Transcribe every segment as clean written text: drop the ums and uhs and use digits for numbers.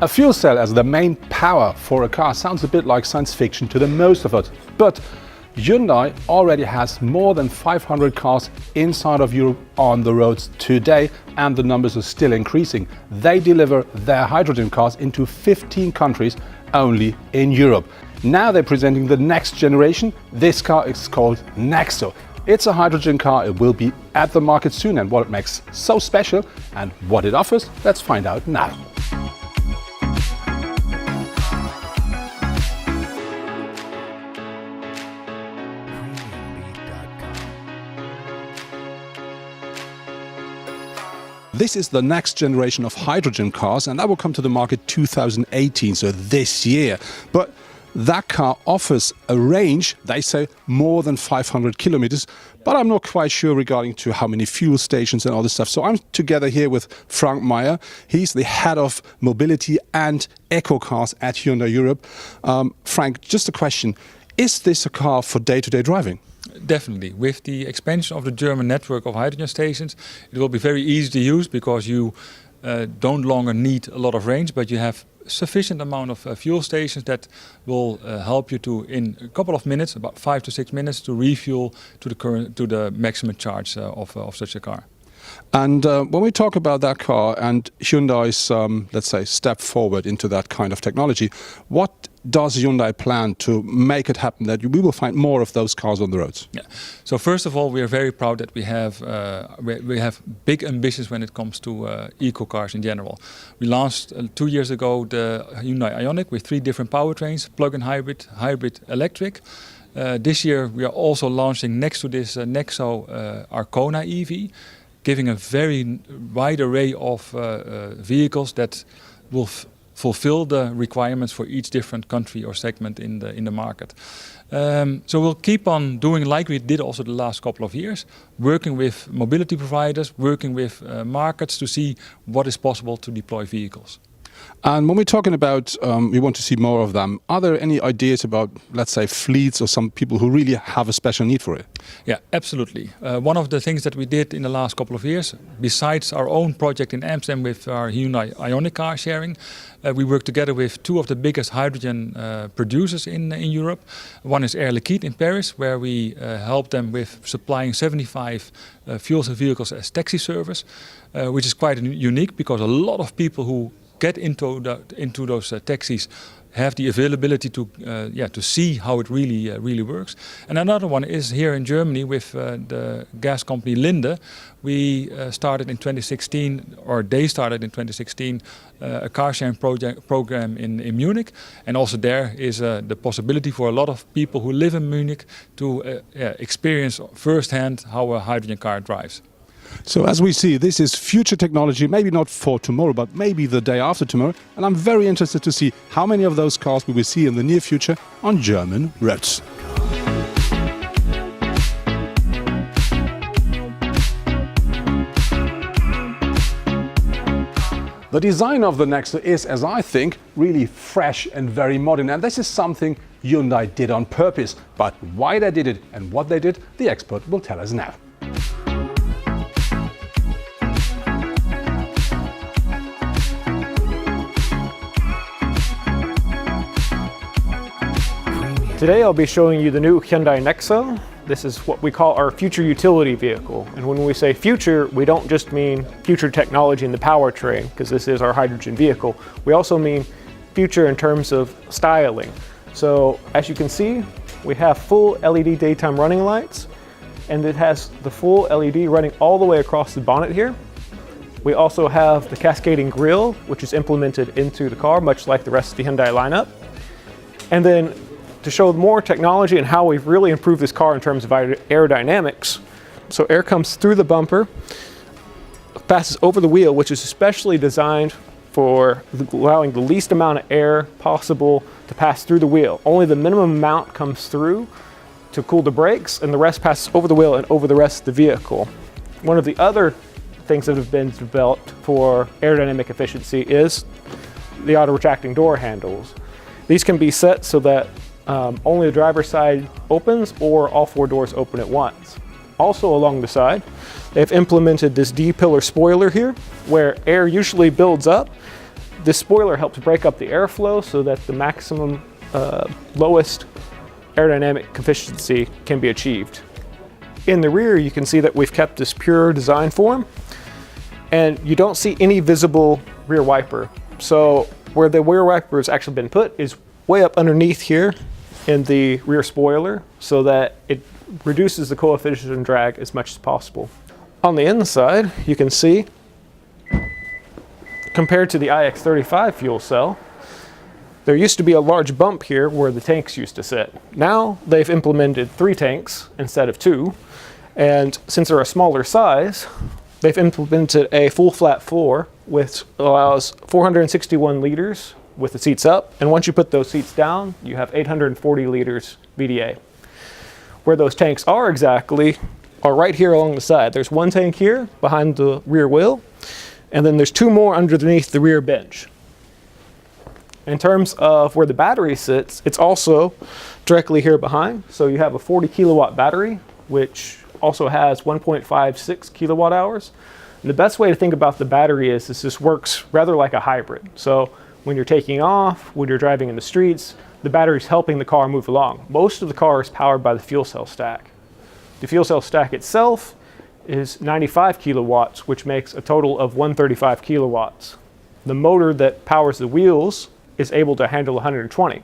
A fuel cell as the main power for a car sounds a bit like science fiction to the most of us, but Hyundai already has more than 500 cars inside of Europe on the roads today, and the numbers are still increasing. They deliver their hydrogen cars into 15 countries only in Europe. Now they're presenting the next generation. This car is called Nexo. It's a hydrogen car. It will be at the market soon, and what it makes so special and what it offers, let's find out now. This is the next generation of hydrogen cars, and that will come to the market 2018, so this year. But that car offers a range, they say, more than 500 kilometers, but I'm not quite sure regarding to how many fuel stations and all this stuff. So I'm together here with Frank Meyer. He's the head of mobility and eco cars at Hyundai Europe. Frank, just a question. Is this a car for day-to-day driving? Definitely. With the expansion of the German network of hydrogen stations, it will be very easy to use because you don't longer need a lot of range, but you have sufficient amount of fuel stations that will help you to, in a couple of minutes, about 5 to 6 minutes, to refuel to the maximum charge of such a car. And when we talk about that car and Hyundai's, let's say, step forward into that kind of technology, what does Hyundai plan to make it happen that we will find more of those cars on the roads? Yeah. So first of all, we are very proud that we have big ambitions when it comes to eco cars in general. We launched 2 years ago the Hyundai Ioniq with 3 different powertrains: plug-in hybrid, hybrid electric. This year we are also launching next to this Nexo Arcona EV, giving a very wide array of vehicles that will fulfill the requirements for each different country or segment in the market. So we'll keep on doing like we did also the last couple of years, working with mobility providers, working with markets to see what is possible to deploy vehicles. And when we're talking about we want to see more of them, are there any ideas about, let's say, fleets or some people who really have a special need for it? Yeah, absolutely. One of the things that we did in the last couple of years, besides our own project in Amsterdam with our Hyundai Ioniq car sharing, we work together with 2 of the biggest hydrogen producers in Europe. One is Air Liquide in Paris, where we help them with supplying 75 fuel cell vehicles as taxi service, which is quite unique because a lot of people who get into those taxis have the availability to see how it really works. And another one is here in Germany with the gas company Linde. We started in 2016, or they started in 2016, a car sharing program in Munich, and also there is the possibility for a lot of people who live in Munich to experience firsthand how a hydrogen car drives. So as we see, this is future technology, maybe not for tomorrow, but maybe the day after tomorrow. And I'm very interested to see how many of those cars we will see in the near future on German roads. The design of the Nexo is, as I think, really fresh and very modern. And this is something Hyundai did on purpose. But why they did it and what they did, the expert will tell us now. Today I'll be showing you the new Hyundai Nexo. This is what we call our future utility vehicle. And when we say future, we don't just mean future technology in the powertrain, because this is our hydrogen vehicle. We also mean future in terms of styling. So as you can see, we have full LED daytime running lights, and it has the full LED running all the way across the bonnet here. We also have the cascading grille, which is implemented into the car, much like the rest of the Hyundai lineup. And then to show more technology and how we've really improved this car in terms of aerodynamics. So air comes through the bumper, passes over the wheel, which is especially designed for allowing the least amount of air possible to pass through the wheel. Only the minimum amount comes through to cool the brakes, and the rest passes over the wheel and over the rest of the vehicle. One of the other things that have been developed for aerodynamic efficiency is the auto-retracting door handles. These can be set so that only the driver's side opens or all 4 doors open at once. Also along the side, they've implemented this D-pillar spoiler here, where air usually builds up, This spoiler helps break up the airflow so that the maximum lowest aerodynamic efficiency can be achieved. In the rear, you can see that we've kept this pure design form, and you don't see any visible rear wiper. So where the rear wiper has actually been put is way up underneath here in the rear spoiler, so that it reduces the coefficient of drag as much as possible. On the inside, you can see, compared to the iX35 fuel cell, there used to be a large bump here where the tanks used to sit. Now they've implemented 3 tanks instead of 2, and since they're a smaller size, they've implemented a full flat floor which allows 461 liters with the seats up, and once you put those seats down, you have 840 liters VDA. Where those tanks are exactly are right here along the side. There's 1 tank here behind the rear wheel, and then there's 2 more underneath the rear bench. In terms of where the battery sits, it's also directly here behind. So you have a 40 kilowatt battery, which also has 1.56 kilowatt hours. And the best way to think about the battery is this works rather like a hybrid. So when you're taking off, when you're driving in the streets, the battery's helping the car move along. Most of the car is powered by the fuel cell stack. The fuel cell stack itself is 95 kilowatts, which makes a total of 135 kilowatts. The motor that powers the wheels is able to handle 120.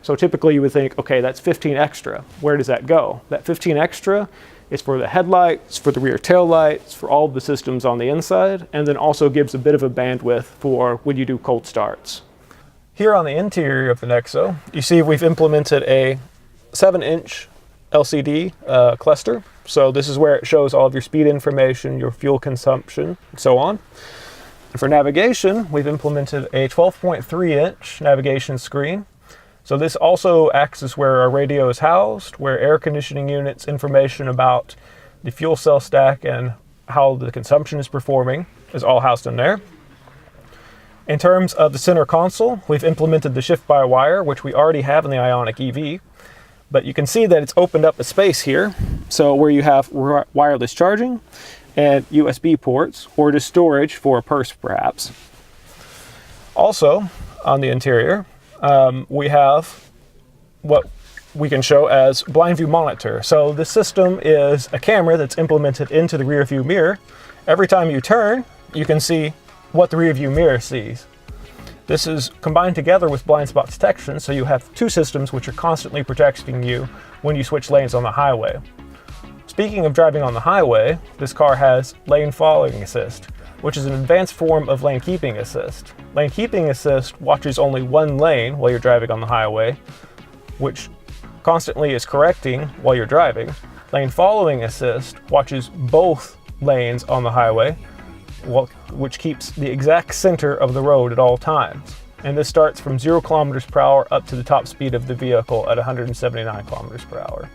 So typically you would think, okay, that's 15 extra. Where does that go? That 15 extra is for the headlights, for the rear tail lights, for all of the systems on the inside, and then also gives a bit of a bandwidth for when you do cold starts. Here on the interior of the Nexo, you see we've implemented a 7-inch LCD cluster. So this is where it shows all of your speed information, your fuel consumption, and so on. And for navigation, we've implemented a 12.3-inch navigation screen. So this also acts as where our radio is housed, where air conditioning units, information about the fuel cell stack and how the consumption is performing is all housed in there. In terms of the center console, we've implemented the shift-by-wire, which we already have in the Ioniq EV. But you can see that it's opened up a space here. So where you have wireless charging and USB ports, or just storage for a purse perhaps. Also, on the interior, we have what we can show as blind view monitor. So the system is a camera that's implemented into the rear view mirror. Every time you turn, you can see what the rear view mirror sees. This is combined together with blind spot detection, so you have 2 systems which are constantly protecting you when you switch lanes on the highway. Speaking of driving on the highway, this car has lane following assist, which is an advanced form of lane keeping assist. Lane keeping assist watches only 1 lane while you're driving on the highway, which constantly is correcting while you're driving. Lane following assist watches both lanes on the highway, which keeps the exact center of the road at all times. And this starts from 0 kilometers per hour up to the top speed of the vehicle at 179 kilometers per hour.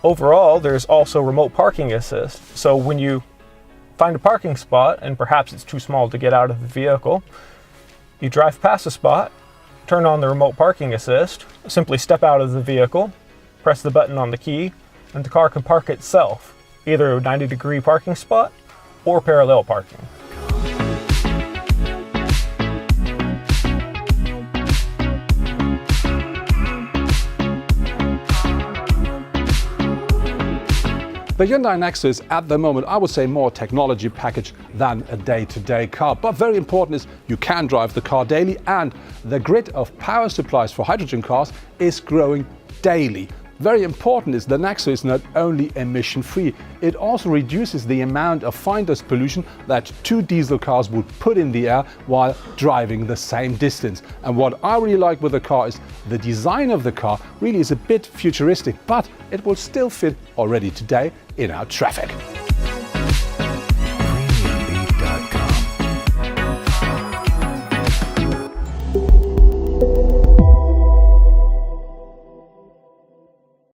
Overall, there's also remote parking assist. So when you find a parking spot and perhaps it's too small to get out of the vehicle, you drive past a spot, turn on the remote parking assist, simply step out of the vehicle, press the button on the key, and the car can park itself, either a 90-degree parking spot or parallel parking. The Hyundai Nexo is at the moment, I would say, more technology package than a day-to-day car. But very important is you can drive the car daily, and the grid of power supplies for hydrogen cars is growing daily. Very important is the Nexo is not only emission-free, it also reduces the amount of fine dust pollution that 2 diesel cars would put in the air while driving the same distance. And what I really like with the car is the design of the car really is a bit futuristic, but it will still fit already today in our traffic.